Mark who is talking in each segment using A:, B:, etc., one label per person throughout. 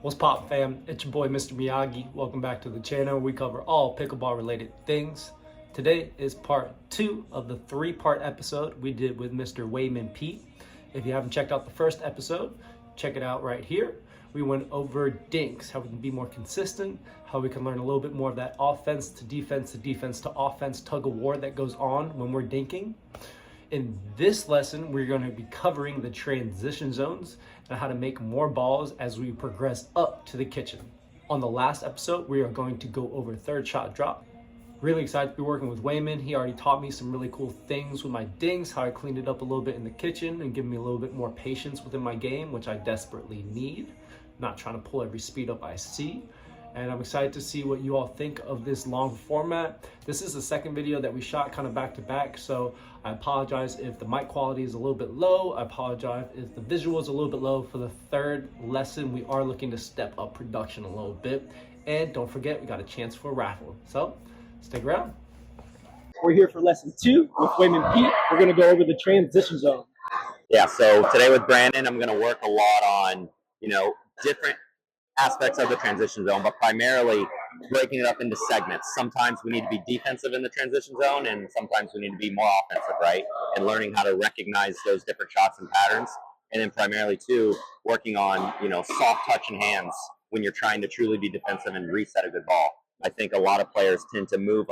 A: What's pop, fam? It's your boy Mr. Miyagi. Welcome back to the channel. We cover all pickleball related things. Today is part 2 of the 3-part episode we did with Mr. Wayman Pete. If you haven't checked out the first episode, check it out right here. We went over dinks, how we can be more consistent, how we can learn a little bit more of that offense to defense to defense to offense tug of war that goes on when we're dinking. In this lesson, we're going to be covering the transition zones and how to make more balls as we progress up to the kitchen. On the last episode, we are going to go over third shot drop. Really excited to be working with Wayman. He already taught me some really cool things with my dinks, how I cleaned it up a little bit in the kitchen and give me a little bit more patience within my game, which I desperately need. I'm not trying to pull every speed up I see. And I'm excited to see what you all think of this long format. This is the second video that we shot kind of back to back, so I apologize if the mic quality is a little bit low. I apologize if the visual is a little bit low. For the third lesson, we are looking to step up production a little bit. And don't forget, we got a chance for a raffle. So stick around.
B: We're here for lesson 2 with Wayman Pete. We're going to go over the transition zone.
C: Yeah, so today with Brandon, I'm going to work a lot on, different aspects of the transition zone, but primarily breaking it up into segments. Sometimes we need to be defensive in the transition zone, and sometimes we need to be more offensive, right? And learning how to recognize those different shots and patterns. And then primarily, too, working on, soft touch and hands when you're trying to truly be defensive and reset a good ball. I think a lot of players tend to move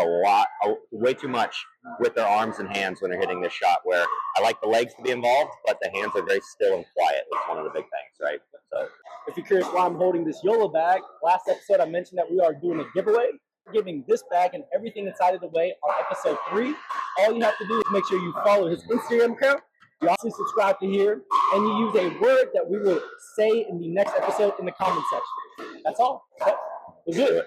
C: way too much with their arms and hands when they're hitting this shot, where I like the legs to be involved, but the hands are very still and quiet. It's one of the big things, right? So,
B: if you're curious why I'm holding this YOLO bag, last episode I mentioned that we are doing a giveaway. We're giving this bag and everything inside of the way on episode 3. All you have to do is make sure you follow his Instagram account. You also subscribe to here, and you use a word that we will say in the next episode in the comment section. That's all. We're good.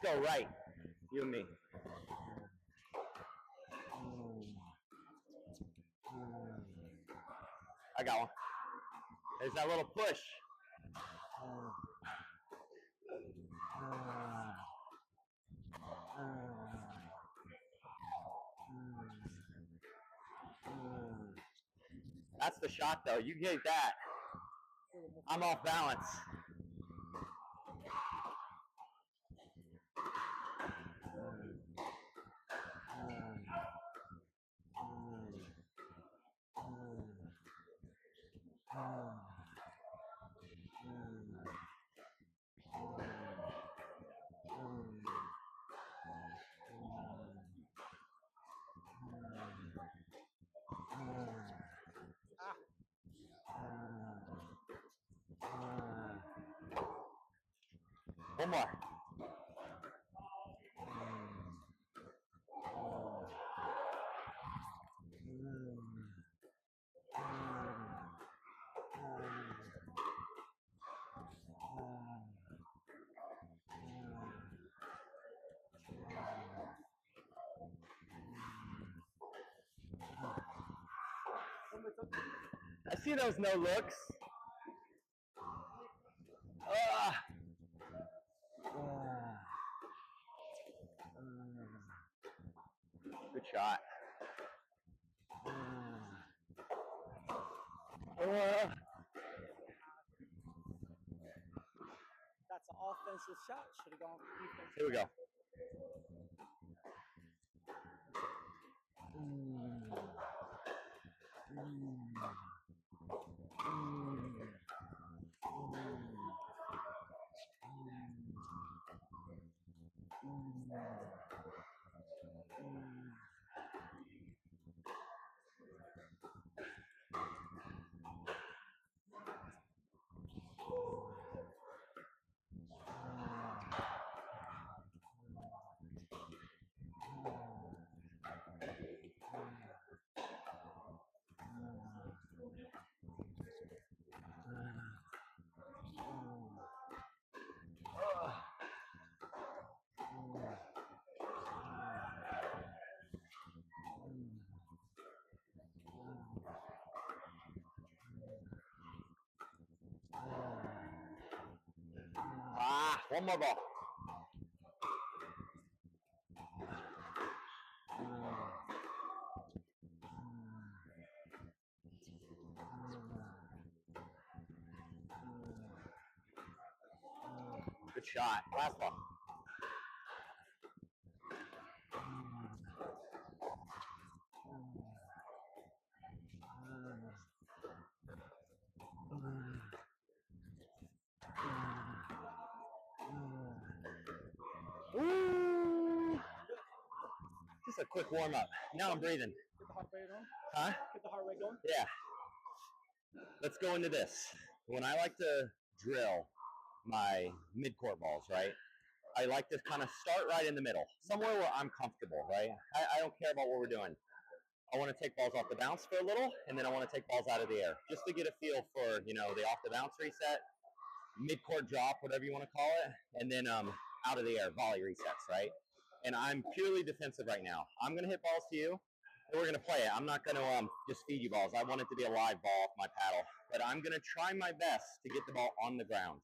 C: let's go right, you and me. I got one. There's that little push. That's the shot, though. You get that. I'm off balance. One more. I see those no looks. Good shot.
B: That's an offensive shot. Should have gone defensive.
C: Here we go. One more ball. Good shot. Last ball. Ooh. Just a quick warm up. Now I'm breathing.
B: Get the heart rate on.
C: Huh?
B: Get the heart rate going.
C: Yeah. Let's go into this. When I like to drill my mid-court balls, right? I like to kind of start right in the middle, somewhere where I'm comfortable, right? I don't care about what we're doing. I want to take balls off the bounce for a little, and then I want to take balls out of the air, just to get a feel for, you know, the off the bounce reset, mid-court drop, whatever you want to call it, and then out of the air, volley resets, right? And I'm purely defensive right now. I'm going to hit balls to you, and we're going to play it. I'm not going to just feed you balls. I want it to be a live ball off my paddle, but I'm going to try my best to get the ball on the ground.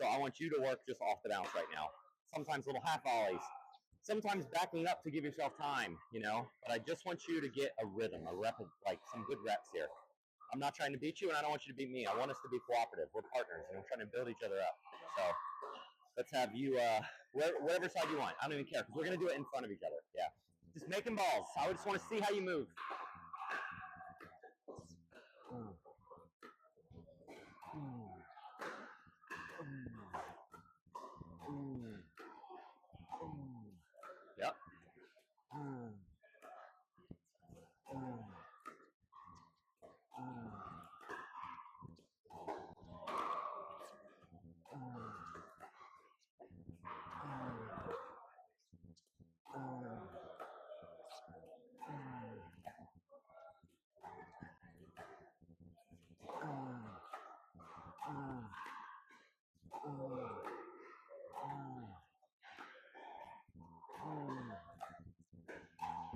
C: So I want you to work just off the bounce right now. Sometimes little half volleys, sometimes backing up to give yourself time, you know, but I just want you to get a rhythm, a rep, like some good reps here. I'm not trying to beat you, and I don't want you to beat me. I want us to be cooperative. We're partners, and we're trying to build each other up. So let's have you, whatever side you want. I don't even care, because we're going to do it in front of each other. Yeah. Just making balls. I just want to see how you move. Yep.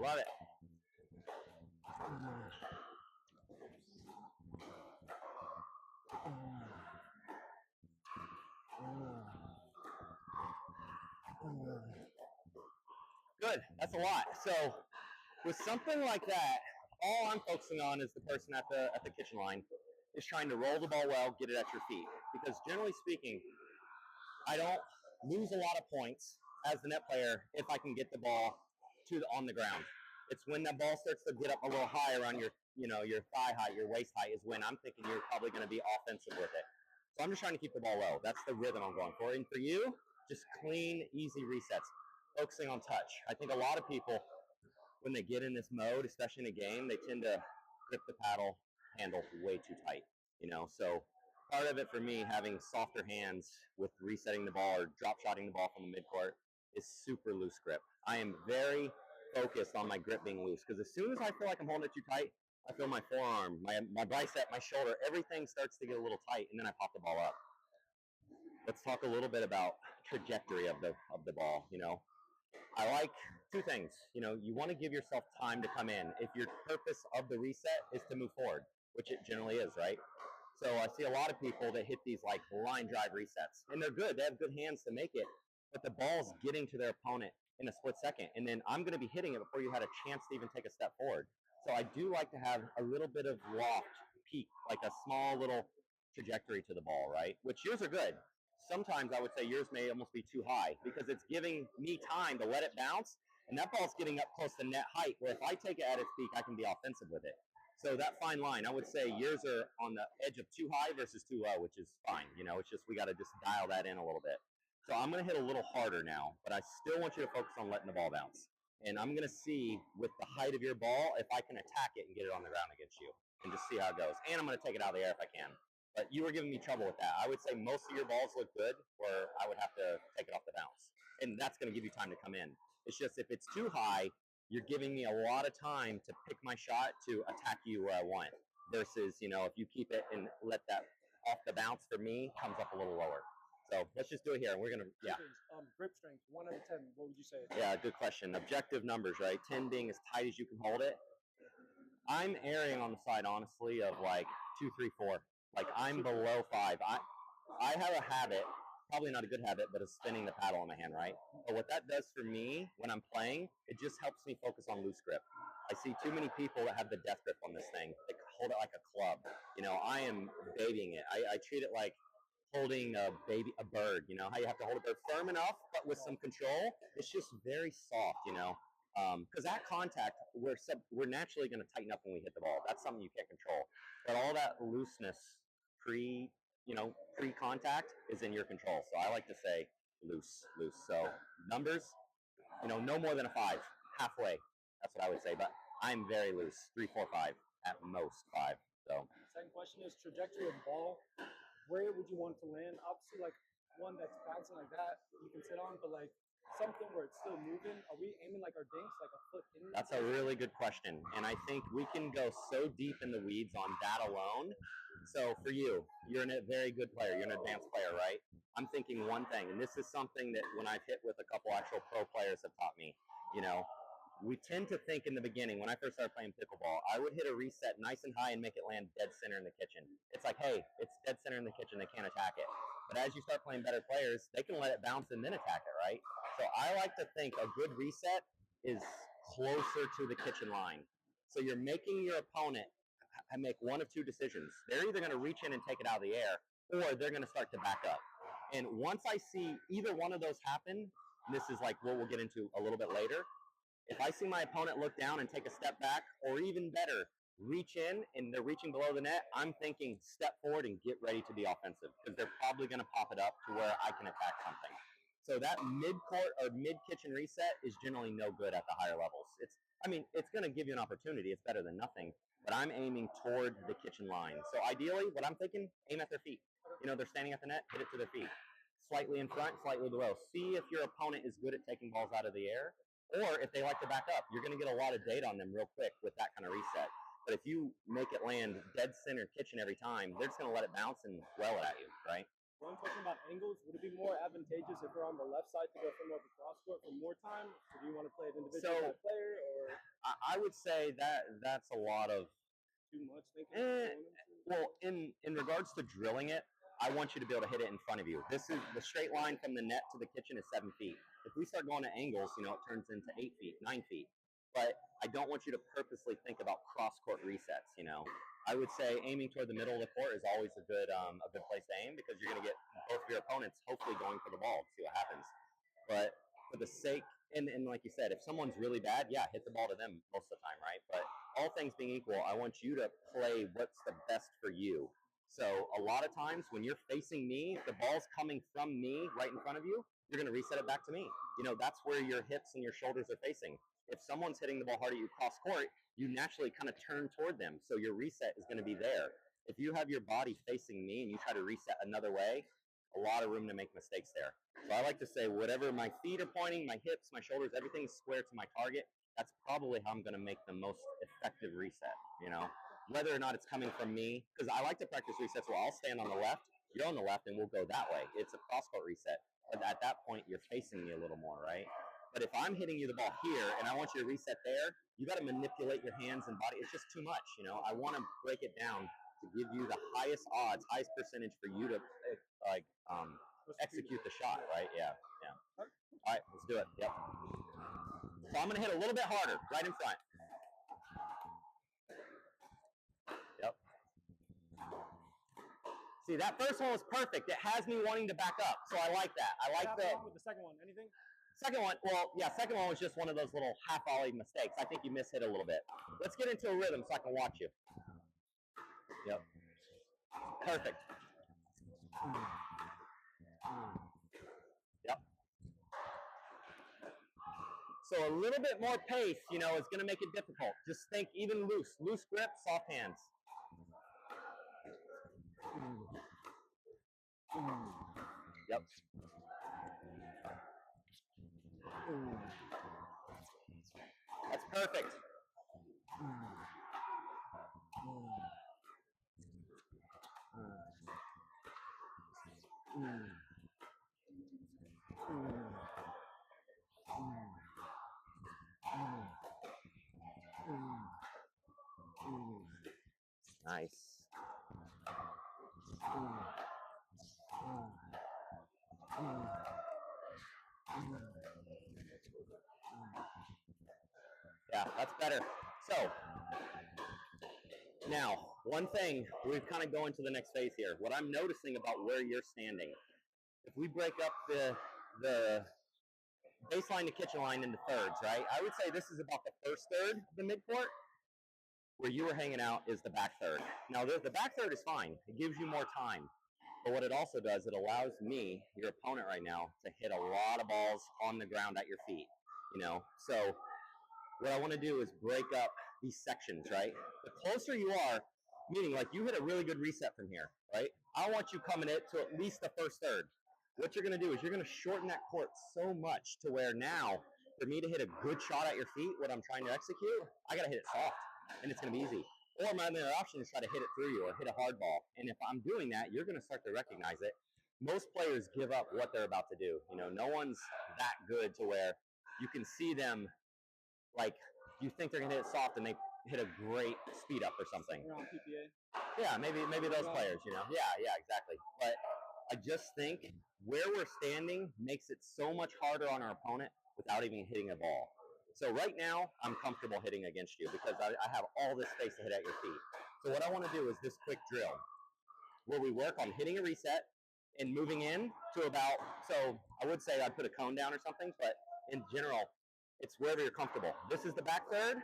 C: Love it. Good. That's a lot. So with something like that, all I'm focusing on is the person at the kitchen line is trying to roll the ball well, get it at your feet. Because generally speaking, I don't lose a lot of points as the net player if I can get the ball on the ground. It's when that ball starts to get up a little higher on your, you know, your thigh height, your waist height, is when I'm thinking you're probably going to be offensive with it. So I'm just trying to keep the ball low. That's the rhythm I'm going for. And for you, just clean, easy resets, focusing on touch. I think a lot of people, when they get in this mode, especially in a game, they tend to grip the paddle handle way too tight, you know. So part of it for me, having softer hands with resetting the ball or drop shotting the ball from the midcourt, is super loose grip. I am very focused on my grip being loose, because as soon as I feel like I'm holding it too tight, I feel my forearm, my bicep, my shoulder, everything starts to get a little tight, and then I pop the ball up. Let's talk a little bit about trajectory of the ball. You know, I like two things. You know, you want to give yourself time to come in. If your purpose of the reset is to move forward, which it generally is, right? So I see a lot of people that hit these like line drive resets, and they're good. They have good hands to make it, but the ball's getting to their opponent in a split second, and then I'm going to be hitting it before you had a chance to even take a step forward. So I do like to have a little bit of loft peak, like a small little trajectory to the ball, right? Which yours are good. Sometimes I would say yours may almost be too high, because it's giving me time to let it bounce, and that ball's getting up close to net height, where if I take it at its peak, I can be offensive with it. So that fine line, I would say yours are on the edge of too high versus too low, which is fine. You know, it's just we got to just dial that in a little bit. So I'm going to hit a little harder now, but I still want you to focus on letting the ball bounce. And I'm going to see with the height of your ball if I can attack it and get it on the ground against you, and just see how it goes. And I'm going to take it out of the air if I can. But you were giving me trouble with that. I would say most of your balls look good, where I would have to take it off the bounce. And that's going to give you time to come in. It's just if it's too high, you're giving me a lot of time to pick my shot to attack you where I want. Versus, you know, if you keep it and let that off the bounce for me comes up a little lower. So let's just do it here. And we're going to, yeah.
B: Grip strength, 1 out of 10, what would you say?
C: Yeah, good question. Objective numbers, right? 10 being as tight as you can hold it. I'm erring on the side, honestly, of like 2, 3, 4. Like I'm below 5. I have a habit probably not a good habit, but is spinning the paddle in my hand, right? But what that does for me when I'm playing, it just helps me focus on loose grip. I see too many people that have the death grip on this thing. They hold it like a club. You know, I am babying it. I treat it like holding a bird. You know how you have to hold a bird firm enough, but with some control. It's just very soft, you know. Because at contact, we're naturally going to tighten up when we hit the ball. That's something you can't control. But all that looseness pre-contact is in your control. So I like to say loose. So numbers, no more than a 5, halfway. That's what I would say. But I'm very loose, 3, 4, 5, at most 5. So
B: second question is trajectory of ball. Where would you want to land? Obviously, like one that's bouncing like that, you can sit on, but like something where it's still moving. Are we aiming like our dinks, like a foot in?
C: That's a really good question. And I think we can go so deep in the weeds on that alone. So for you, you're a very good player. You're an advanced player, right? I'm thinking one thing, and this is something that when I've hit with a couple actual pro players have taught me, we tend to think in the beginning, when I first started playing pickleball, I would hit a reset nice and high and make it land dead center in the kitchen. It's like, hey, it's dead center in the kitchen. They can't attack it. But as you start playing better players, they can let it bounce and then attack it, right? So I like to think a good reset is closer to the kitchen line. So you're making your opponent make one of two decisions. They're either going to reach in and take it out of the air, or they're going to start to back up. And once I see either one of those happen, this is like what we'll get into a little bit later. If I see my opponent look down and take a step back, or even better, reach in and they're reaching below the net, I'm thinking step forward and get ready to be offensive, because they're probably going to pop it up to where I can attack something. So that mid-court or mid-kitchen reset is generally no good at the higher levels. It's going to give you an opportunity. It's better than nothing. But I'm aiming toward the kitchen line. So ideally, what I'm thinking, aim at their feet. They're standing at the net, hit it to their feet. Slightly in front, slightly below. See if your opponent is good at taking balls out of the air, or if they like to back up. You're going to get a lot of data on them real quick with that kind of reset. But if you make it land dead center kitchen every time, they're just going to let it bounce and well it at you, right?
B: One question about angles. Would it be more advantageous if we're on the left side to go for more of a cross court for more time? Or do you want to play an individual player? Or
C: I would say that's a lot of
B: too much thinking.
C: Well, in regards to drilling it, I want you to be able to hit it in front of you. This is the straight line from the net to the kitchen is 7 feet. If we start going to angles, it turns into 8 feet, 9 feet. But I don't want you to purposely think about cross-court resets, I would say aiming toward the middle of the court is always a good place to aim, because you're going to get both of your opponents hopefully going for the ball to see what happens. But for the sake, and like you said, if someone's really bad, yeah, hit the ball to them most of the time, right? But all things being equal, I want you to play what's the best for you. So a lot of times when you're facing me, the ball's coming from me right in front of you, you're going to reset it back to me. That's where your hips and your shoulders are facing. If someone's hitting the ball hard at you cross court, you naturally kind of turn toward them. So your reset is going to be there. If you have your body facing me and you try to reset another way, a lot of room to make mistakes there. So I like to say whatever my feet are pointing, my hips, my shoulders, everything's square to my target. That's probably how I'm going to make the most effective reset, whether or not it's coming from me. Because I like to practice resets where I'll stand on the left, you're on the left, and we'll go that way. It's a cross-court reset. But at that point, you're facing me a little more, right? But if I'm hitting you the ball here and I want you to reset there, you got to manipulate your hands and body. It's just too much, I want to break it down to give you the highest odds, highest percentage for you to execute the shot, right? Yeah. All right, let's do it. Yep. So I'm going to hit a little bit harder, right in front. Yep. See, that first one was perfect. It has me wanting to back up, so I like that. I like
B: with the second one. Anything?
C: Second one was just one of those little half-volley mistakes. I think you mishit a little bit. Let's get into a rhythm so I can watch you. Yep. Perfect. Yep. So a little bit more pace, is going to make it difficult. Just think even loose grip, soft hands. Yep. That's perfect. Nice. Yeah, that's better. So now, one thing, we're kind of going to the next phase here. What I'm noticing about where you're standing, if we break up the baseline to kitchen line into thirds, right? I would say this is about the first third of the midcourt. Where you were hanging out is the back third. Now, the back third is fine. It gives you more time. But what it also does, it allows me, your opponent right now, to hit a lot of balls on the ground at your feet. So what I want to do is break up these sections, right? The closer you are, meaning like you hit a really good reset from here, right? I want you coming it to at least the first third. What you're going to do is you're going to shorten that court so much to where now, for me to hit a good shot at your feet, what I'm trying to execute, I got to hit it soft, and it's going to be easy. Or my other option is try to hit it through you or hit a hard ball. And if I'm doing that, you're going to start to recognize it. Most players give up what they're about to do. No one's that good to where you can see them, like, you think they're going to hit it soft and they hit a great speed up or something.
B: Around PPA.
C: Yeah, maybe those players, Yeah, exactly. But I just think where we're standing makes it so much harder on our opponent without even hitting a ball. So right now, I'm comfortable hitting against you because I have all this space to hit at your feet. So what I want to do is this quick drill where we work on hitting a reset and moving in to about, so I would say I'd put a cone down or something, but in general, it's wherever you're comfortable. This is the back third.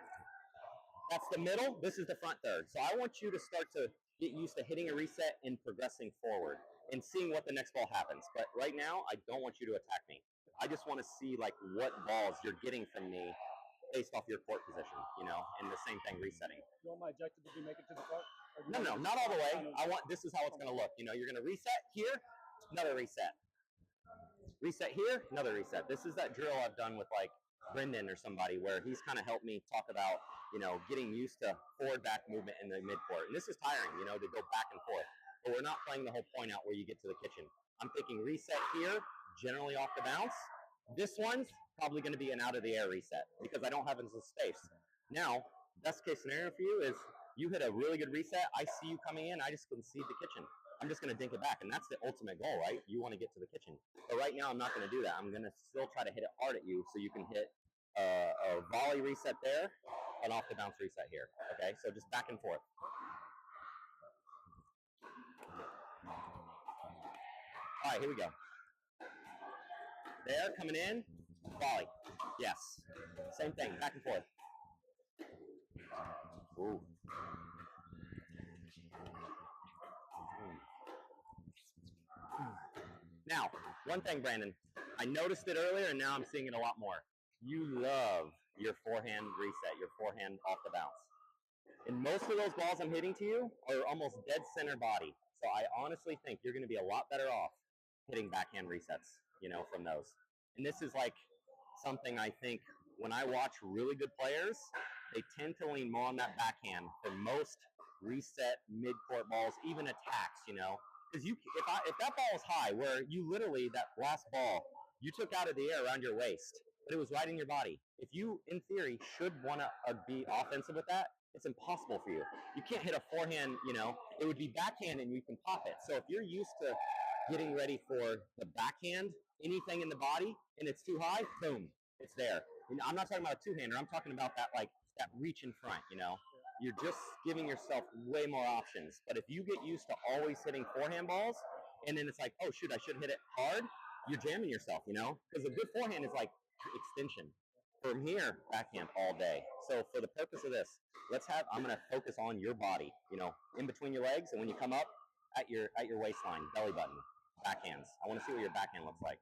C: That's the middle. This is the front third. So I want you to start to get used to hitting a reset and progressing forward and seeing what the next ball happens. But right now, I don't want you to attack me. I just want to see like what balls you're getting from me based off your court position, and the same thing resetting.
B: You want my objective to be make it to the front?
C: No, not all the way. This is how it's going to look. You're going to reset here, another reset. Reset here, another reset. This is that drill I've done with like Brendan or somebody where he's kind of helped me talk about, getting used to forward-back movement in the midcourt. And this is tiring, to go back and forth. But we're not playing the whole point out where you get to the kitchen. I'm thinking reset here, generally off the bounce. This one's probably going to be an out-of-the-air reset because I don't have as much space. Now, best case scenario for you is you hit a really good reset. I see you coming in. I just concede the kitchen. I'm just going to dink it back. And that's the ultimate goal, right? You want to get to the kitchen. But right now, I'm not going to do that. I'm going to still try to hit it hard at you so you can hit a volley reset there, an off-the-bounce reset here. Okay? So just back and forth. All right, here we go. There, coming in, volley. Yes. Same thing, back and forth. Ooh. Now, one thing, Brandon, I noticed it earlier and now I'm seeing it a lot more. You love your forehand reset, your forehand off the bounce. And most of those balls I'm hitting to you are almost dead center body. So I honestly think you're going to be a lot better off hitting backhand resets, from those. And this is like something I think when I watch really good players, they tend to lean more on that backhand for most reset mid-court balls, even attacks, Because if that ball is high, where you literally, that last ball, you took out of the air around your waist, but it was right in your body. If you, in theory, should want to be offensive with that, it's impossible for you. You can't hit a forehand, it would be backhand and you can pop it. So if you're used to getting ready for the backhand, anything in the body, and it's too high, boom, it's there. And I'm not talking about a two-hander. I'm talking about that reach in front, You're just giving yourself way more options. But if you get used to always hitting forehand balls, and then it's like, oh, shoot, I should hit it hard, you're jamming yourself, Because a good forehand is like extension. From here, backhand all day. So for the purpose of this, I'm going to focus on your body, in between your legs, and when you come up at your waistline, belly button, backhands. I want to see what your backhand looks like.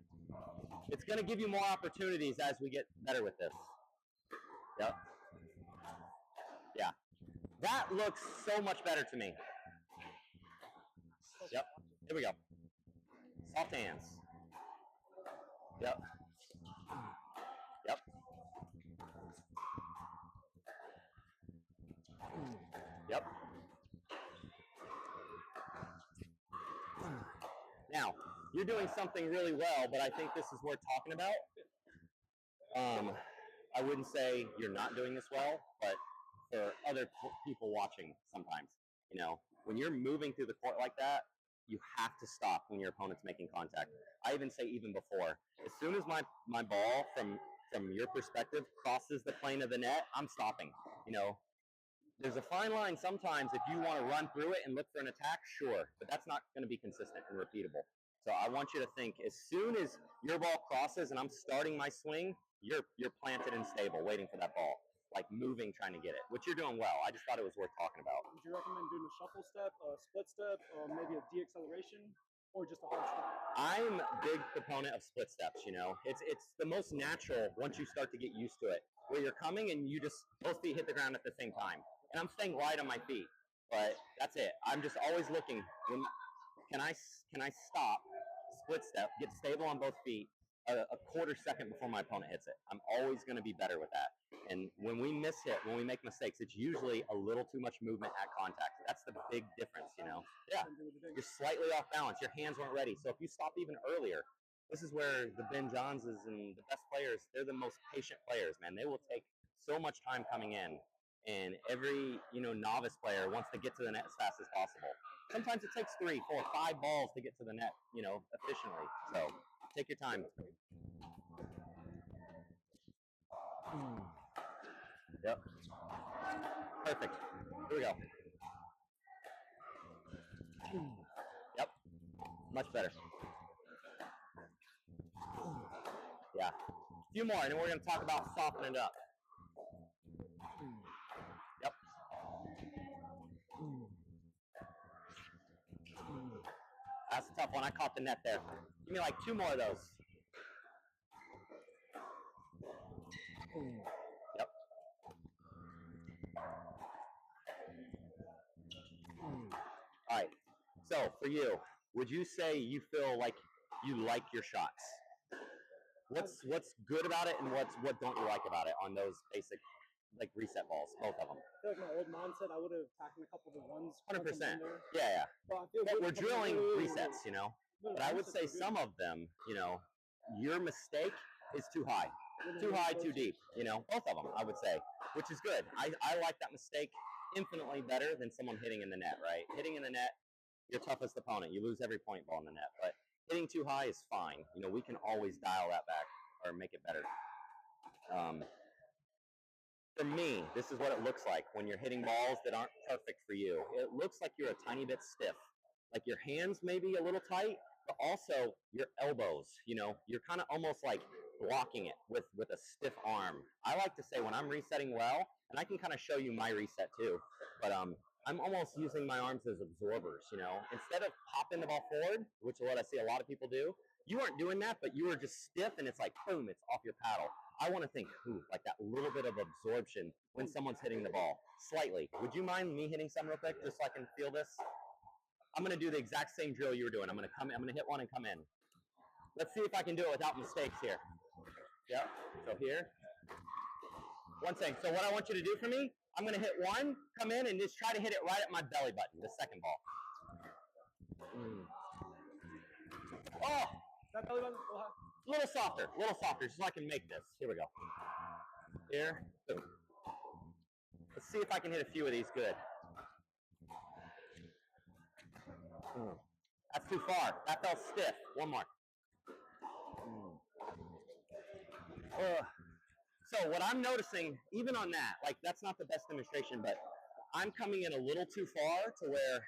C: It's going to give you more opportunities as we get better with this. Yep. Yeah. That looks so much better to me. Yep. Here we go. Soft hands. Yep. Yep. Yep. Now, you're doing something really well, but I think this is worth talking about. I wouldn't say you're not doing this well, but for other people watching sometimes, when you're moving through the court like that, you have to stop when your opponent's making contact. I even say even before. As soon as my ball from from your perspective, crosses the plane of the net, I'm stopping. You know, there's a fine line sometimes if you want to run through it and look for an attack, sure, but that's not going to be consistent and repeatable. So I want you to think as soon as your ball crosses and I'm starting my swing, you're planted and stable, waiting for that ball, like moving, trying to get it, which you're doing well. I just thought it was worth talking about.
B: Would you recommend doing a shuffle step, a split step, or maybe a de-acceleration, or just a hard step?
C: I'm a big proponent of split steps. You know, it's the most natural once you start to get used to it, where you're coming and you just both feet hit the ground at the same time. And I'm staying light on my feet, but that's it. I'm just always looking. Can I stop, split step, get stable on both feet a quarter second before my opponent hits it? I'm always going to be better with that. And when we miss hit, when we make mistakes, it's usually a little too much movement at contact. That's the big difference, you know? Yeah, you're slightly off balance. Your hands weren't ready. So if you stop even earlier, this is where the Ben Johnses and the best players, they're the most patient players, man. They will take so much time coming in. And every, you know, novice player wants to get to the net as fast as possible. Sometimes it takes 3, 4, 5 balls to get to the net, you know, efficiently. So take your time. Yep. Perfect. Here we go. Yep. Much better. Yeah. A few more, and then we're going to talk about softening it up. Yep. That's a tough one. I caught the net there. Give me like 2 more of those. Yep. All right. So for you, would you say you feel like you like your shots? What's good about it, and what don't you like about it on those basic, like, reset balls, both of them?
B: I feel like my old mindset, I would have tacked a couple of the ones.
C: 100%. Yeah. But we're drilling resets, you know. But I would say some of them, you know, your mistake is too high, too deep. You know, both of them, I would say, which is good. I like that mistake infinitely better than someone hitting in the net, right? Hitting in the net, your toughest opponent. You lose every point ball in the net. But hitting too high is fine. You know, we can always dial that back or make it better. For me, this is what it looks like when you're hitting balls that aren't perfect for you. It looks like you're a tiny bit stiff. Like your hands may be a little tight, but also your elbows, you know, you're kind of almost like blocking it with a stiff arm. I like to say when I'm resetting well, and I can kind of show you my reset too, but I'm almost using my arms as absorbers, you know. Instead of popping the ball forward, which is what I see a lot of people do, you weren't doing that, but you were just stiff, and it's like, boom, it's off your paddle. I want to think, like that little bit of absorption when someone's hitting the ball, slightly. Would you mind me hitting some real quick, just so I can feel this? I'm going to do the exact same drill you were doing. I'm going to hit one and come in. Let's see if I can do it without mistakes here. Yep. So here. One thing. So what I want you to do for me, I'm going to hit one, come in, and just try to hit it right at my belly button, the second ball. Oh!
B: That belly button?
C: A little softer, just so I can make this. Here we go. Here. Boom. Let's see if I can hit a few of these good. That's too far. That felt stiff. One more. So what I'm noticing, even on that, like that's not the best demonstration, but I'm coming in a little too far to where,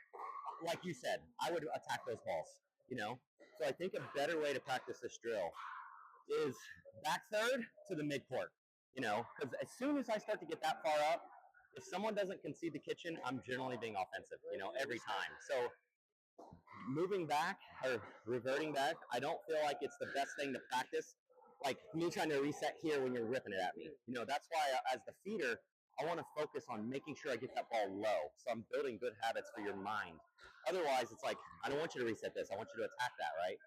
C: like you said, I would attack those balls, you know? So I think a better way to practice this drill is back third to the midcourt, you know? Because as soon as I start to get that far up, if someone doesn't concede the kitchen, I'm generally being offensive, you know, every time. So moving back or reverting back, I don't feel like it's the best thing to practice. Like me trying to reset here when you're ripping it at me. You know, that's why as the feeder, I want to focus on making sure I get that ball low. So I'm building good habits for your mind. Otherwise, it's like, I don't want you to reset this. I want you to attack that, right?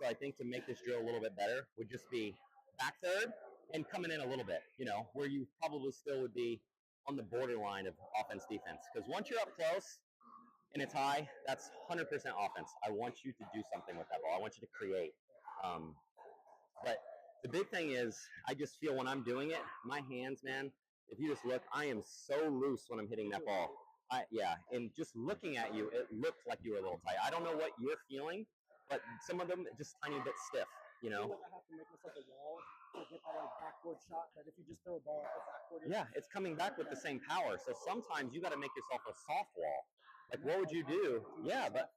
C: So I think to make this drill a little bit better would just be back third and coming in a little bit, you know, where you probably still would be on the borderline of offense defense. Because once you're up close and it's high, that's 100% offense. I want you to do something with that ball. I want you to create. But the big thing is, I just feel when I'm doing it, my hands, man, if you just look, I am so loose when I'm hitting that ball. And just looking at you, it looked like you were a little tight. I don't know what you're feeling, but some of them just tiny bit stiff. you know.
B: I have to make myself a wall to get that like backboard shot. That if you just throw a ball at the backboard,
C: yeah, it's coming back with the same power. So sometimes you got to make yourself a soft wall. Like, what would you do? Yeah, but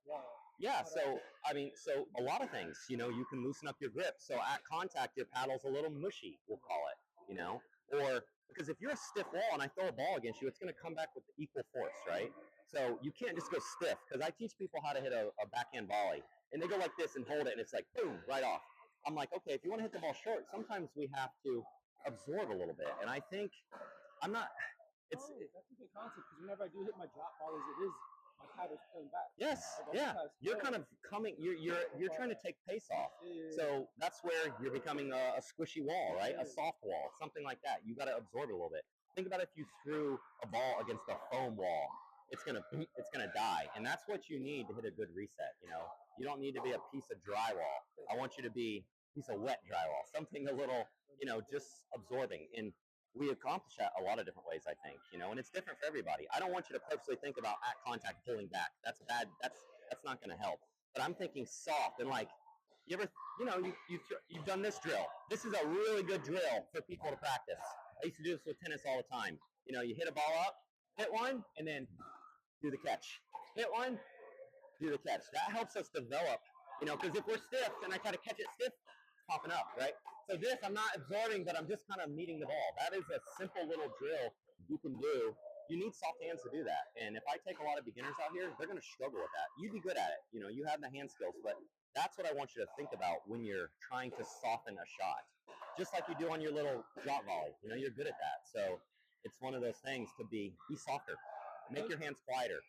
C: yeah. So I mean, so a lot of things. You know, you can loosen up your grip. So at contact, your paddle's a little mushy. We'll call it. You know, or because if you're a stiff wall and I throw a ball against you, it's going to come back with equal force, right? So you can't just go stiff, because I teach people how to hit a backhand volley, and they go like this and hold it, and it's like boom, right off. I'm like, okay, if you want to hit the ball short, sometimes we have to absorb a little bit. And I think I'm not. It's
B: that's a good concept, because whenever I do hit my drop volleys, it is my paddle's pulling back.
C: yes, yeah. You're kind of coming. You're trying to take pace off. So that's where you're becoming a squishy wall, right? A soft wall, something like that. You got to absorb it a little bit. Think about if you threw a ball against a foam wall. It's gonna die, and that's what you need to hit a good reset. You know, you don't need to be a piece of drywall. I want you to be a piece of wet drywall, something a little, you know, just absorbing. And we accomplish that a lot of different ways, I think. You know, and it's different for everybody. I don't want you to purposely think about at contact pulling back. That's bad. That's not gonna help. But I'm thinking soft and like, you ever, you know, you've done this drill. This is a really good drill for people to practice. I used to do this with tennis all the time. You know, you hit a ball up, hit one, and then do the catch. Hit one, do the catch. That helps us develop, you know, because if we're stiff and I try to catch it stiff, it's popping up, right? So this, I'm not absorbing, but I'm just kind of meeting the ball. That is a simple little drill you can do. You need soft hands to do that. And if I take a lot of beginners out here, they're going to struggle with that. You'd be good at it. You know, you have the hand skills, but that's what I want you to think about when you're trying to soften a shot. Just like you do on your little drop volley. You know, you're good at that. So it's one of those things to be softer. Make your hands quieter.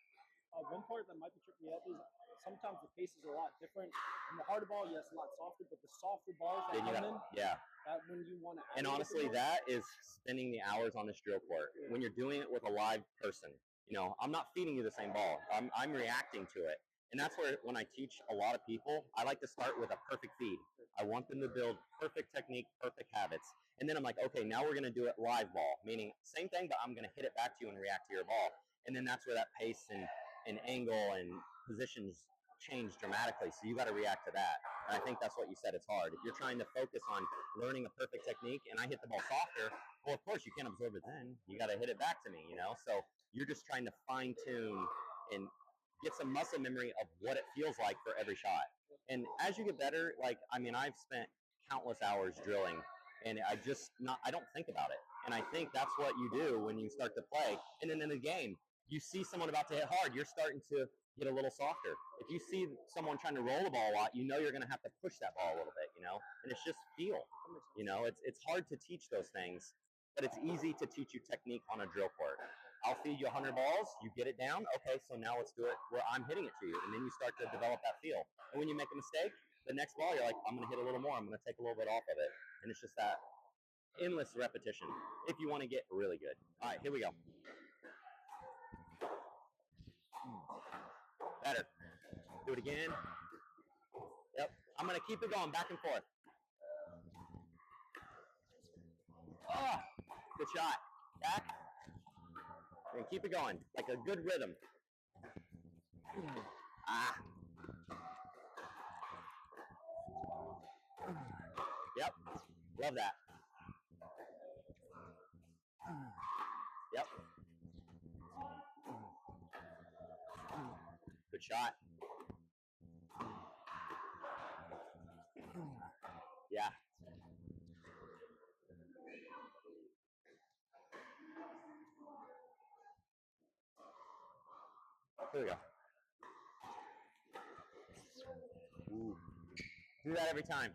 B: One part that might be tripping me up is sometimes the pace is a lot different. And the harder ball, yes, a lot softer, but the softer balls that come in, that when you want to.
C: And honestly, that is spending the hours on this drill court. When you're doing it with a live person, you know, I'm not feeding you the same ball. I'm reacting to it. And that's where, when I teach a lot of people, I like to start with a perfect feed. I want them to build perfect technique, perfect habits. And then I'm like, okay, now we're going to do it live ball, meaning same thing, but I'm going to hit it back to you and react to your ball. And then that's where that pace and angle and positions change dramatically. So you got to react to that. And I think that's what you said. It's hard. If you're trying to focus on learning a perfect technique and I hit the ball softer, well, of course you can't absorb it then. You got to hit it back to me, you know? So you're just trying to fine tune and get some muscle memory of what it feels like for every shot. And as you get better, like, I mean, I've spent countless hours drilling and I don't think about it. And I think that's what you do when you start to play. And then in the game, you see someone about to hit hard, you're starting to get a little softer. If you see someone trying to roll the ball a lot, you know you're going to have to push that ball a little bit, you know? And it's just feel, you know? It's hard to teach those things, but it's easy to teach you technique on a drill court. I'll feed you 100 balls, you get it down, okay, so now let's do it where I'm hitting it to you. And then you start to develop that feel. And when you make a mistake, the next ball, you're like, I'm going to hit a little more, I'm going to take a little bit off of it. And it's just that endless repetition if you want to get really good. All right, here we go. Better. Do it again. Yep. I'm going to keep it going back and forth. Oh, good shot. Back. And keep it going. Like a good rhythm. Ah. Yep. Love that. Yep. Good shot. Yeah. Here we go. Ooh. Do that every time.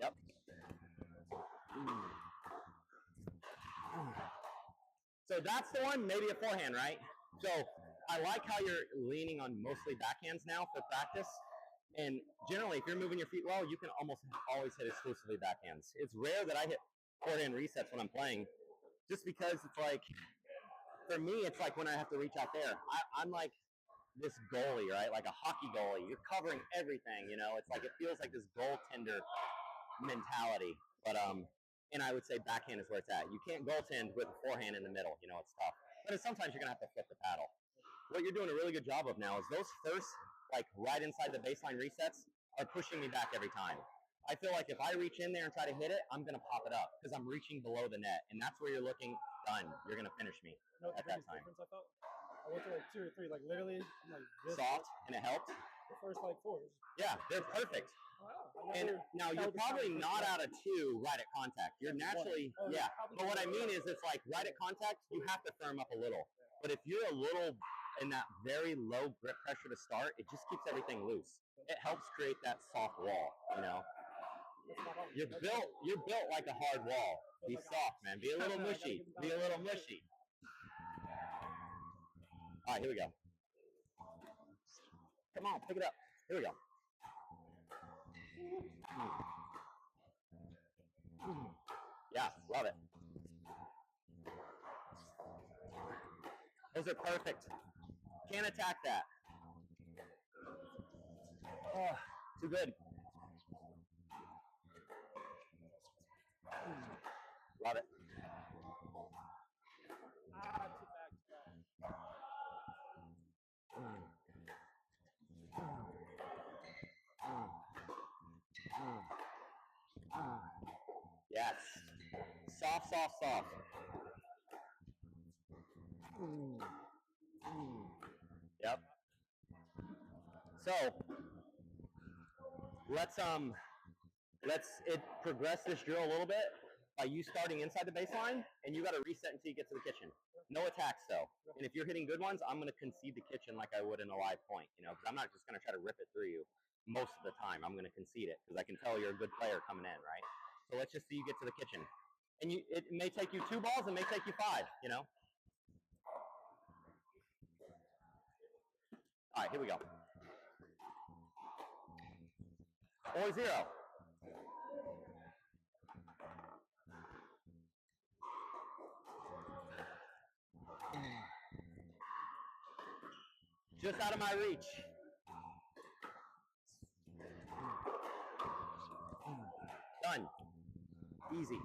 C: Yep. So that's the one, maybe a forehand, right? So I like how you're leaning on mostly backhands now for practice. And generally, if you're moving your feet well, you can almost always hit exclusively backhands. It's rare that I hit forehand resets when I'm playing, just because it's like, for me, it's like when I have to reach out there. I'm like this goalie, right? Like a hockey goalie. You're covering everything, you know? It's like, it feels like this goaltender mentality. But, and I would say backhand is where it's at. You can't goaltend with a forehand in the middle. You know, it's tough. But sometimes you're going to have to flip the paddle. What you're doing a really good job of now is those first like right inside the baseline resets, are pushing me back every time. I feel like if I reach in there and try to hit it, I'm going to pop it up because I'm reaching below the net. And that's where you're looking, done. You're going to finish me at that time.
B: I felt? I went to like 2 or 3, like literally, I'm like this.
C: Soft, and it helped?
B: The first like 4.
C: Yeah, they're perfect.
B: Wow.
C: And now you're probably not out of 2 right at contact. You're naturally, yeah. But what I mean is it's like right at contact, you have to firm up a little. But if you're a little in that very low grip pressure to start, it just keeps everything loose. It helps create that soft wall, you know. You're built like a hard wall. Be soft, man. Be a little mushy. Be a little mushy. All right, here we go. Come on, pick it up. Here we go. Yeah, love it. Those are perfect. Can't attack that. Oh, too good. Love it. Yes. Soft, soft, soft. Yep. So let's progress this drill a little bit by you starting inside the baseline, and you got to reset until you get to the kitchen. No attacks though. And if you're hitting good ones, I'm going to concede the kitchen like I would in a live point, you know, because I'm not just going to try to rip it through you most of the time. I'm going to concede it because I can tell you're a good player coming in, right? So let's just see you get to the kitchen. And it may take you 2 balls, it may take you 5, you know? All right, here we go. Or 0. Just out of my reach. Done. Easy.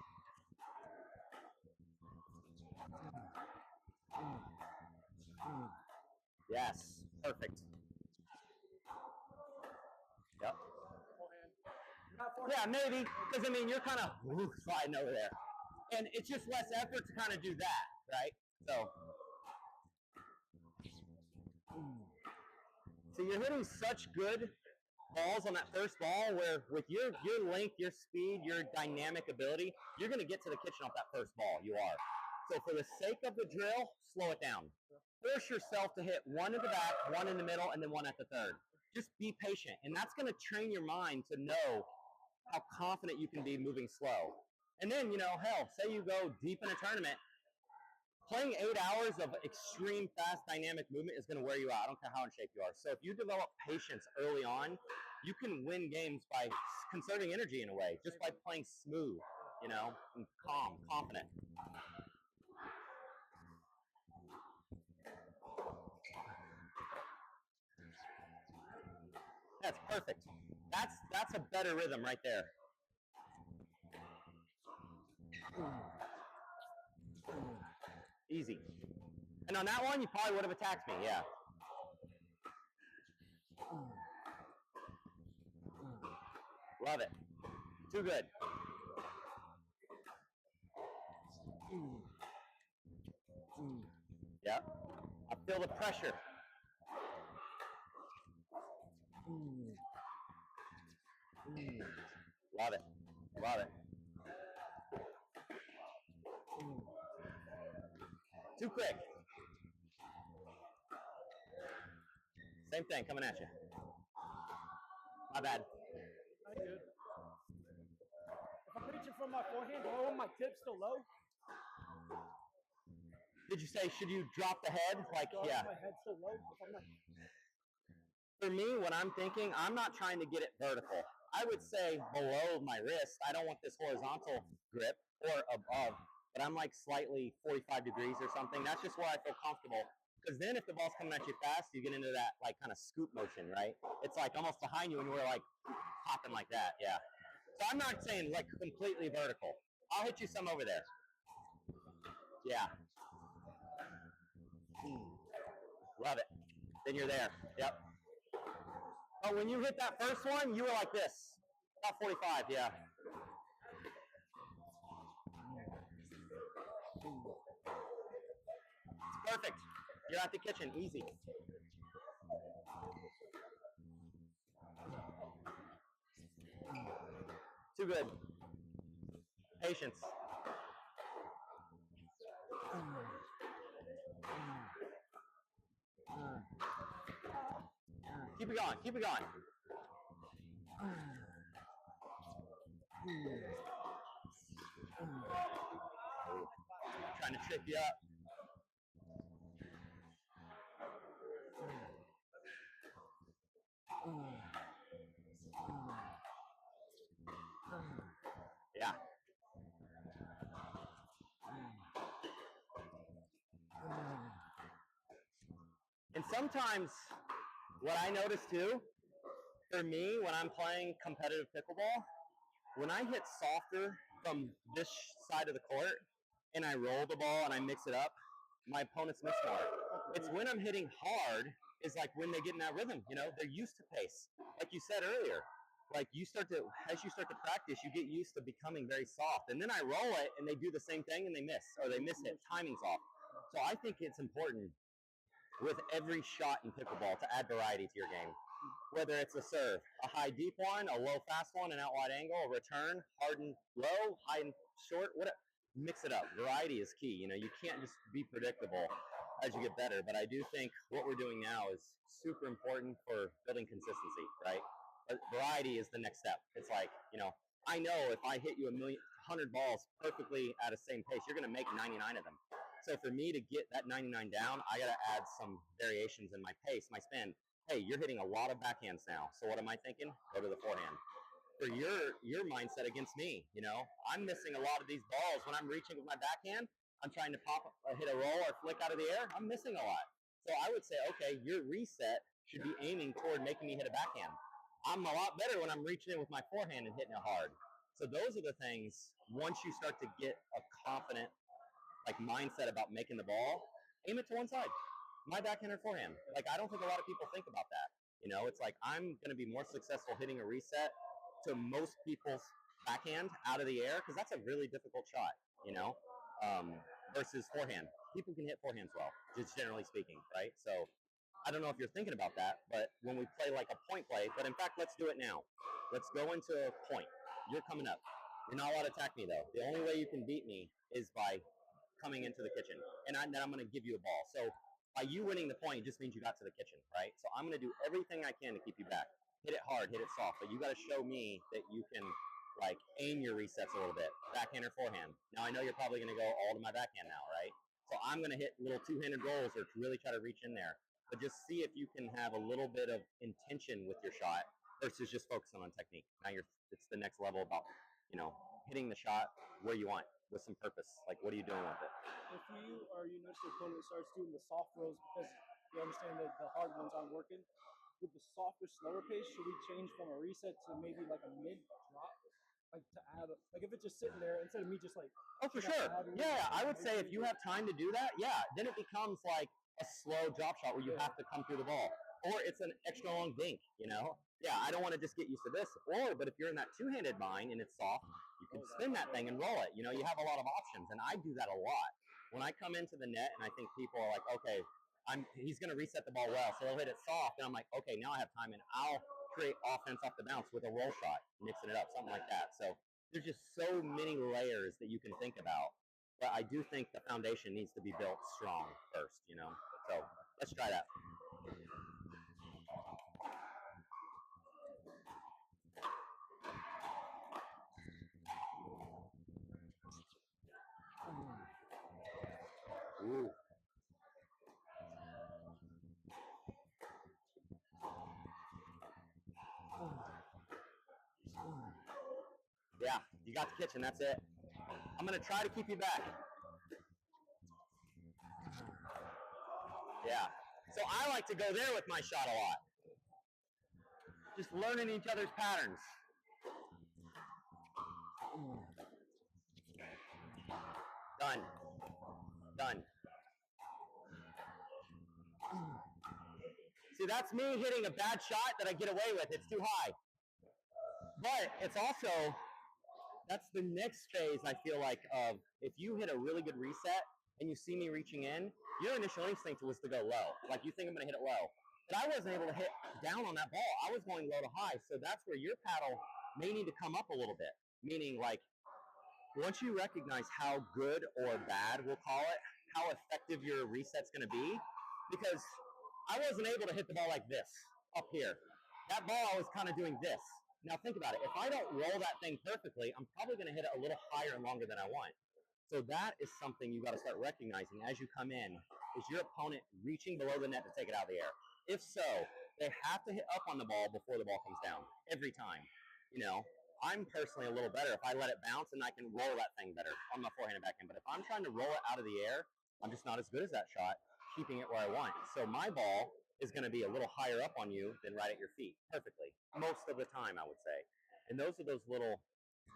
C: Yes, perfect. Yep. Yeah, maybe, because I mean, you're kind of sliding over there. And it's just less effort to kind of do that, right? So you're hitting such good balls on that first ball where with your length, your speed, your dynamic ability, you're going to get to the kitchen off that first ball. You are. So for the sake of the drill, slow it down. Force yourself to hit 1 in the back, 1 in the middle, and then 1 at the third. Just be patient. And that's going to train your mind to know how confident you can be moving slow. And then, you know, hell, say you go deep in a tournament, playing 8 hours of extreme fast dynamic movement is going to wear you out. I don't care how in shape you are. So if you develop patience early on, you can win games by conserving energy in a way, just by playing smooth, you know, and calm, confident. That's perfect. That's a better rhythm right there. Easy. And on that one, you probably would have attacked me, yeah. Love it. Too good. Yep. I feel the pressure. Love it. Love it. Too quick. Same thing coming at you. My bad.
B: Good. If I'm reaching from my forehand, low, my tip's still low.
C: Did you say, should you drop the head? Like, yeah.
B: My head's still low. If I'm not...
C: For me, what I'm thinking, I'm not trying to get it vertical. I would say below my wrist. I don't want this horizontal grip or above, but I'm like slightly 45 degrees or something. That's just where I feel comfortable. Because then if the ball's coming at you fast, you get into that like kind of scoop motion, right? It's like almost behind you and we're like popping like that, yeah. So I'm not saying like completely vertical. I'll hit you some over there. Yeah. Love it. Then you're there. Yep. But when you hit that first one, you were like this. About 45, yeah. It's perfect. You're at the kitchen, easy. Too good. Patience. Keep it going, keep it going. Trying to trip you up. Yeah. And sometimes what I notice too, for me, when I'm playing competitive pickleball, when I hit softer from this side of the court and I roll the ball and I mix it up, my opponents miss more. It's when I'm hitting hard is like when they get in that rhythm, you know, they're used to pace. Like you said earlier, like as you start to practice, you get used to becoming very soft. And then I roll it and they do the same thing and they miss, or they miss it, timing's off. So I think it's important with every shot in pickleball to add variety to your game. Whether it's a serve, a high deep one, a low fast one, an out wide angle, a return, hard and low, high and short, whatever. Mix it up. Variety is key. You know, you can't just be predictable as you get better. But I do think what we're doing now is super important for building consistency, right? But variety is the next step. It's like, you know, I know if I hit you 100 balls perfectly at the same pace, you're going to make 99 of them. So for me to get that 99 down, I got to add some variations in my pace, my spin. Hey, you're hitting a lot of backhands now. So what am I thinking? Go to the forehand. For your mindset against me, you know, I'm missing a lot of these balls when I'm reaching with my backhand. I'm trying to hit a roll or flick out of the air. I'm missing a lot. So I would say, okay, your reset should be aiming toward making me hit a backhand. I'm a lot better when I'm reaching in with my forehand and hitting it hard. So those are the things, once you start to get a confident like mindset about making the ball, aim it to one side. My backhand or forehand. Like, I don't think a lot of people think about that. You know, it's like I'm going to be more successful hitting a reset to most people's backhand out of the air because that's a really difficult shot, you know, versus forehand. People can hit forehands well, just generally speaking, right? So I don't know if you're thinking about that, but when we play like a point play, but in fact, let's do it now. Let's go into a point. You're coming up. You're not allowed to attack me, though. The only way you can beat me is by coming into the kitchen, and then I'm going to give you a ball. So by you winning the point, it just means you got to the kitchen, right? So I'm going to do everything I can to keep you back. Hit it hard, hit it soft, but you got to show me that you can like aim your resets a little bit, backhand or forehand. Now I know you're probably going to go all to my backhand now, right? So I'm going to hit little two-handed rolls or really try to reach in there, but just see if you can have a little bit of intention with your shot versus just focusing on technique. Now it's the next level about, you know, hitting the shot where you want with some purpose. Like, what are you doing with it?
B: If you or you notice your opponent starts doing the soft rolls because you understand that the hard ones aren't working, with the softer, slower pace, should we change from a reset to maybe like a mid drop? Like to add, like if it's just sitting there instead of me just like.
C: Oh, for sure. Yeah, I would say if you have time to do that, yeah, then it becomes like a slow drop shot where you have to come through the ball. Or it's an extra long dink, you know? Yeah, I don't want to just get used to this. But if you're in that two-handed bind and it's soft, you can spin that thing and roll it. You know, you have a lot of options, and I do that a lot. When I come into the net and I think people are like, okay, he's going to reset the ball well, so he'll hit it soft, and I'm like, okay, now I have time, and I'll create offense off the bounce with a roll shot, mixing it up, something like that. So there's just so many layers that you can think about. But I do think the foundation needs to be built strong first, you know? So let's try that. Ooh. Yeah, you got the kitchen, that's it. I'm going to try to keep you back. Yeah. So I like to go there with my shot a lot. Just learning each other's patterns. Done. Done. See, that's me hitting a bad shot that I get away with. It's too high. But it's also, that's the next phase, I feel like, of if you hit a really good reset and you see me reaching in, your initial instinct was to go low. Like, you think I'm going to hit it low. But I wasn't able to hit down on that ball. I was going low to high. So that's where your paddle may need to come up a little bit. Meaning, like, once you recognize how good or bad, we'll call it, how effective your reset's going to be, because I wasn't able to hit the ball like this up here. That ball, I was kind of doing this. Now think about it. If I don't roll that thing perfectly, I'm probably going to hit it a little higher and longer than I want. So that is something you got to start recognizing as you come in. Is your opponent reaching below the net to take it out of the air? If so, they have to hit up on the ball before the ball comes down every time. You know, I'm personally a little better if I let it bounce and I can roll that thing better on my forehand and backhand. But if I'm trying to roll it out of the air, I'm just not as good as that shot, keeping it where I want. So my ball is going to be a little higher up on you than right at your feet, perfectly, most of the time, I would say. And those are those little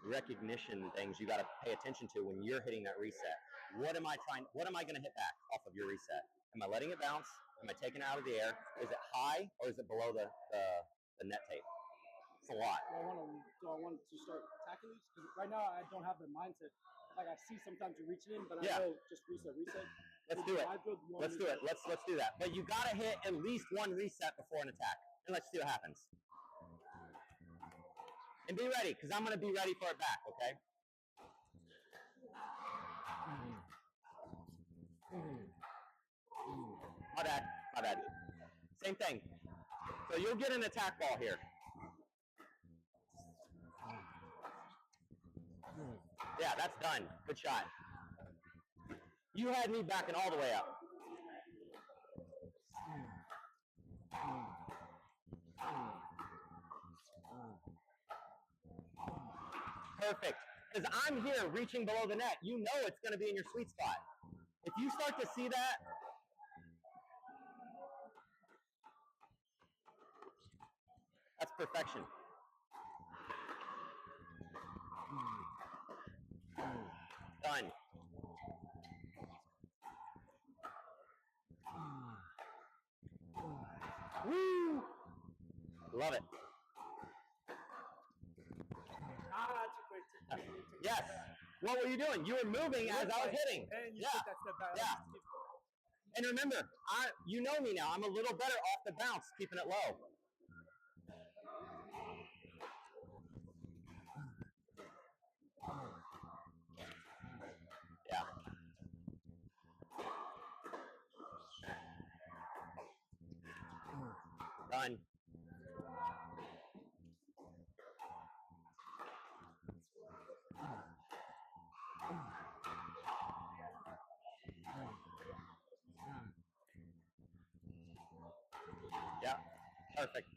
C: recognition things you got to pay attention to when you're hitting that reset. What am I going to hit back off of your reset? Am I letting it bounce? Am I taking it out of the air? Is it high or is it below the net tape? It's a lot.
B: I want to start attacking these because right now I don't have the mindset. Like I see sometimes you're reaching in, but I know just reset.
C: Let's do it. Let's do it. Let's do that. But you gotta hit at least one reset before an attack, and let's see what happens. And be ready, because I'm gonna be ready for it back. Okay. My bad. My bad. Same thing. So you'll get an attack ball here. Yeah, that's done. Good shot. You had me backing all the way up. Perfect. Because I'm here reaching below the net. You know it's going to be in your sweet spot. If you start to see that, that's perfection. Done. Woo! Love it. Yes. What were you doing? You were moving as I was hitting.
B: And you
C: Yeah.
B: took that step back.
C: Yeah. And remember, you know me now. I'm a little better off the bounce, keeping it low. Yeah. Done. Yeah. Perfect.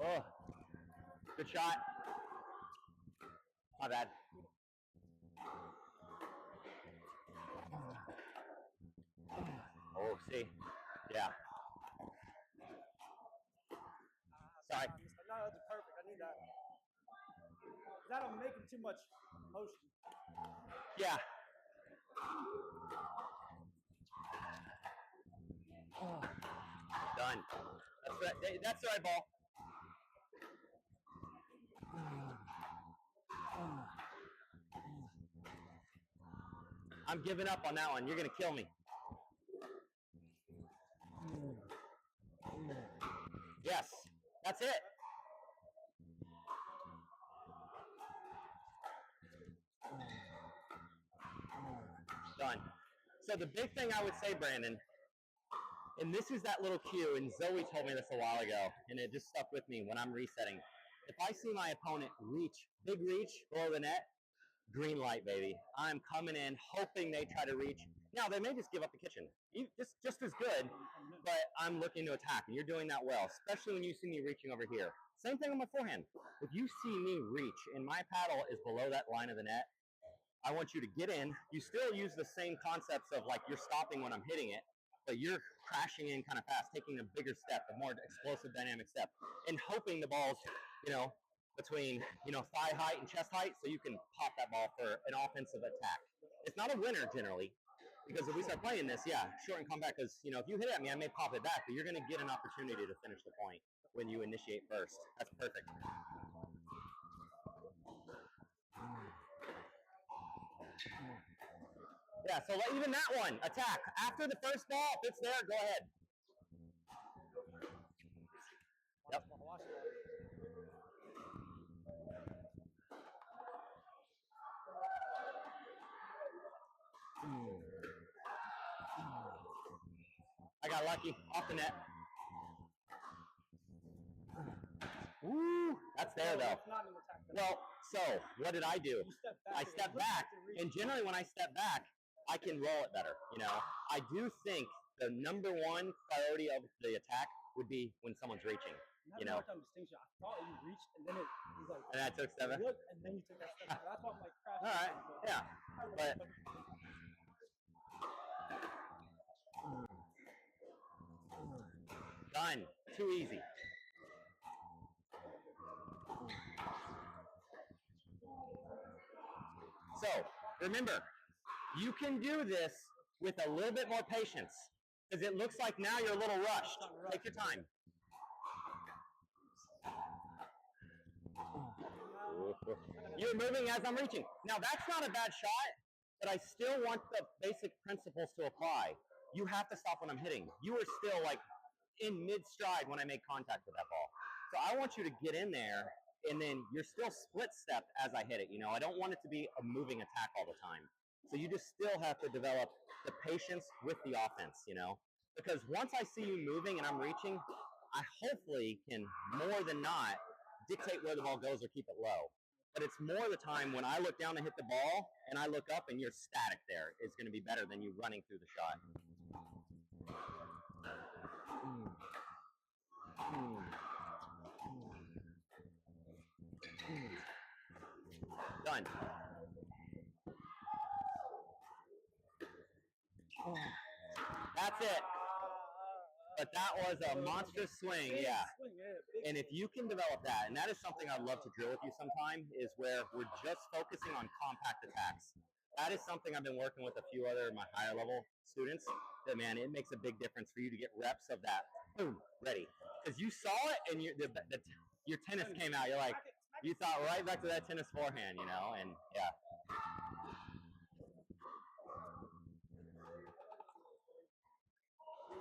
C: Oh. Good shot. My bad. Oh, see? Yeah. Sorry.
B: No, that's perfect. I need that. That I'm making too much motion.
C: Yeah. Done. That's the right ball. I'm giving up on that one. You're going to kill me. Yes. That's it. Done. So the big thing I would say, Brandon, and this is that little cue, and Zoe told me this a while ago, and it just stuck with me when I'm resetting. If I see my opponent reach, big reach below the net, green light, baby. I'm coming in, hoping they try to reach. Now, they may just give up the kitchen. Just as good, but I'm looking to attack, and you're doing that well, especially when you see me reaching over here. Same thing on my forehand. If you see me reach, and my paddle is below that line of the net, I want you to get in. You still use the same concepts of, like, you're stopping when I'm hitting it, but you're crashing in kind of fast, taking a bigger step, a more explosive dynamic step, and hoping the ball's, between, thigh height and chest height, so you can pop that ball for an offensive attack. It's not a winner generally, Because if we start playing this, yeah, short and come back. Because, you know, if you hit at me, I may pop it back, but you're going to get an opportunity to finish the point when you initiate first. That's perfect. Yeah, so even that one, attack. After the first ball, if it's there, go ahead. Yep. I got lucky off the net. Woo! That's there though. Well, so what did I do? I stepped back, and generally when I step back, I can roll it better. You know, I do think the number one priority of the attack would be when someone's reaching. You know,
B: distinction. I thought you reached, and then it was like,
C: and I took step.
B: Look, and then you took that step. That's why I'm like crashing.
C: All right, yeah, but. Done. Too easy. So remember, you can do this with a little bit more patience because it looks like now you're a little rushed. Take your time. You're moving as I'm reaching. Now that's not a bad shot, but I still want the basic principles to apply. You have to stop when I'm hitting. You are still like in mid-stride when I make contact with that ball. So I want you to get in there, and then you're still split-step as I hit it. You know, I don't want it to be a moving attack all the time. So you just still have to develop the patience with the offense, you know, because once I see you moving and I'm reaching, I hopefully can more than not dictate where the ball goes or keep it low. But it's more the time when I look down to hit the ball and I look up and you're static there is going to be better than you running through the shot. Done. That's it. But that was a monstrous swing, yeah. And if you can develop that, and that is something I'd love to drill with you sometime, is where we're just focusing on compact attacks. That is something I've been working with a few other of my higher level students. That, man, it makes a big difference for you to get reps of that. Boom, ready. Because you saw it and your tennis came out. You're like, you thought right back to that tennis forehand, you know, and yeah.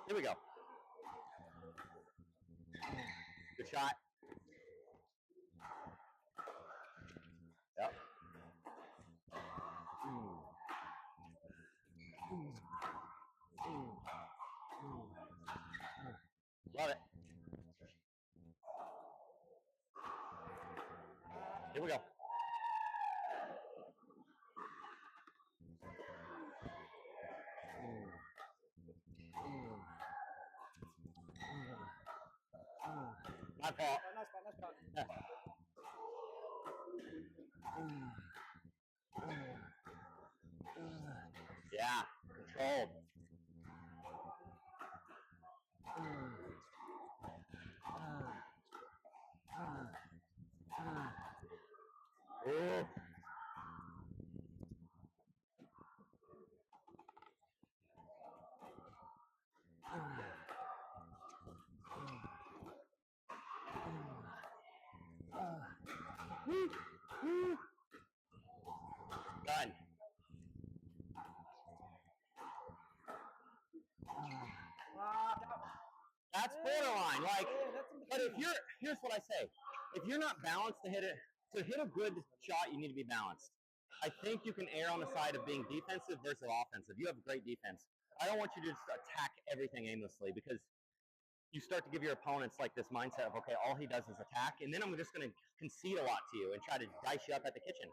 C: Here we go. Good shot. Yep. Love it. Here we go. My fault.
B: Nice spot.
C: Yeah, controlled. Ooh. Done. That's borderline. Like, but if you're, here's what I say: if you're not balanced to hit a good shot, you need to be balanced. I think you can err on the side of being defensive versus offensive. You have great defense. I don't want you to just attack everything aimlessly because you start to give your opponents like this mindset of, okay, all he does is attack, and then I'm just going to concede a lot to you and try to dice you up at the kitchen.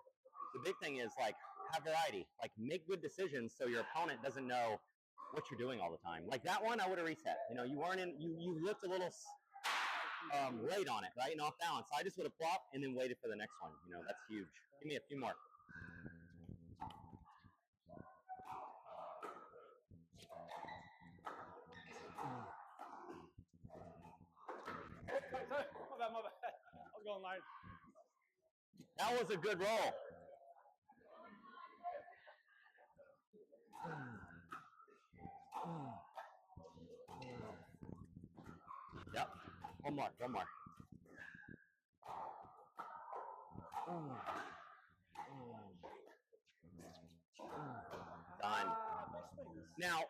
C: The big thing is, like, have variety. Like, make good decisions so your opponent doesn't know what you're doing all the time. Like that one, I would have reset. You know, you weren't in, you looked a little late on it, right? And off balance. So I just would have flopped and then waited for the next one. You know, that's huge. Give me a few more.
B: My bad. I was going line.
C: That was a good roll. One more. Done. Now,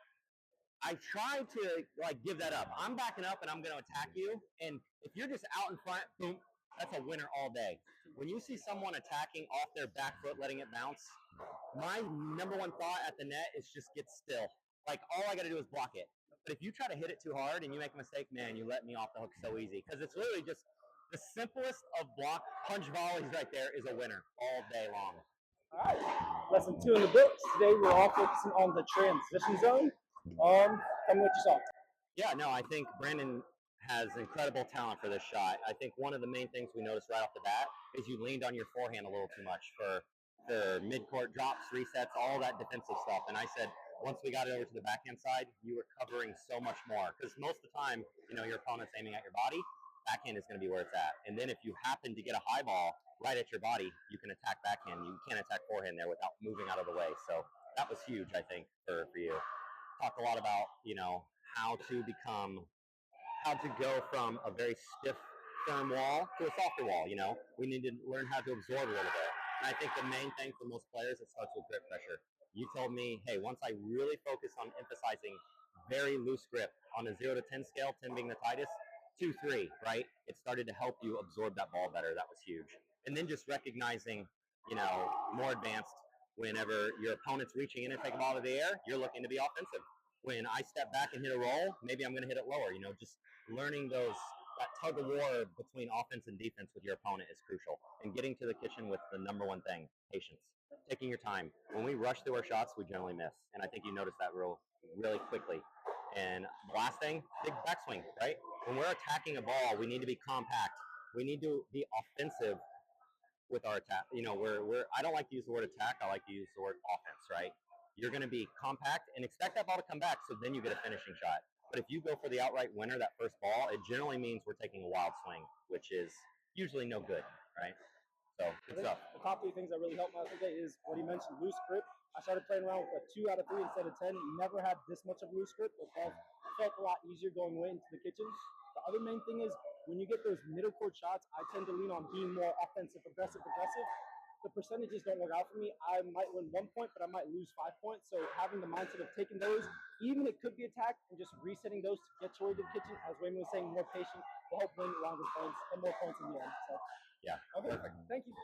C: I try to like give that up. I'm backing up and I'm going to attack you. And if you're just out in front, boom, that's a winner all day. When you see someone attacking off their back foot, letting it bounce, my number one thought at the net is just get still. Like all I got to do is block it. But if you try to hit it too hard and you make a mistake, man, you let me off the hook so easy. Because it's literally just the simplest of block punch volleys right there is a winner all day long.
B: All right, lesson 2 in the books. Today we're all focusing on the transition zone. Tell me what you saw.
C: Yeah, no, I think Brandon has incredible talent for this shot. I think one of the main things we noticed right off the bat is you leaned on your forehand a little too much for mid-court drops, resets, all that defensive stuff. And I said, once we got it over to the backhand side, you were covering so much more. Because most of the time, you know, your opponent's aiming at your body, backhand is going to be where it's at. And then if you happen to get a high ball right at your body, you can attack backhand. You can't attack forehand there without moving out of the way. So that was huge, I think, for you. Talked a lot about, you know, how to go from a very stiff, firm wall to a softer wall. You know, we need to learn how to absorb a little bit. And I think the main thing for most players, it starts with grip pressure. You told me, hey, once I really focus on emphasizing very loose grip on a 0 to 10 scale, 10 being the tightest, 2, 3, right? It started to help you absorb that ball better. That was huge. And then just recognizing, you know, more advanced, whenever your opponent's reaching in and take a ball out of the air, you're looking to be offensive. When I step back and hit a roll, maybe I'm going to hit it lower. You know, just learning that tug of war between offense and defense with your opponent is crucial. And getting to the kitchen with the number one thing, patience. Taking your time. When we rush through our shots, we generally miss. And I think you noticed that really quickly. And the last thing, big backswing, right? When we're attacking a ball, we need to be compact. We need to be offensive with our attack. You know, I don't like to use the word attack. I like to use the word offense, right? You're going to be compact and expect that ball to come back, so then you get a finishing shot. But if you go for the outright winner, that first ball, it generally means we're taking a wild swing, which is usually no good, right? So good stuff.
B: The top 3 things that really helped me out today is what he mentioned, loose grip. I started playing around with a 2 out of 3 instead of 10. Never had this much of loose grip. It felt a lot easier going away into the kitchen. The other main thing is when you get those middle court shots, I tend to lean on being more offensive, aggressive. The percentages don't work out for me. I might win 1 point, but I might lose 5 points. So having the mindset of taking those, even it could be attacked, and just resetting those to get your way to the kitchen, as Wayman was saying, more patient will help win longer points and more points in the end. So
C: yeah.
B: Okay, perfect. Thank you.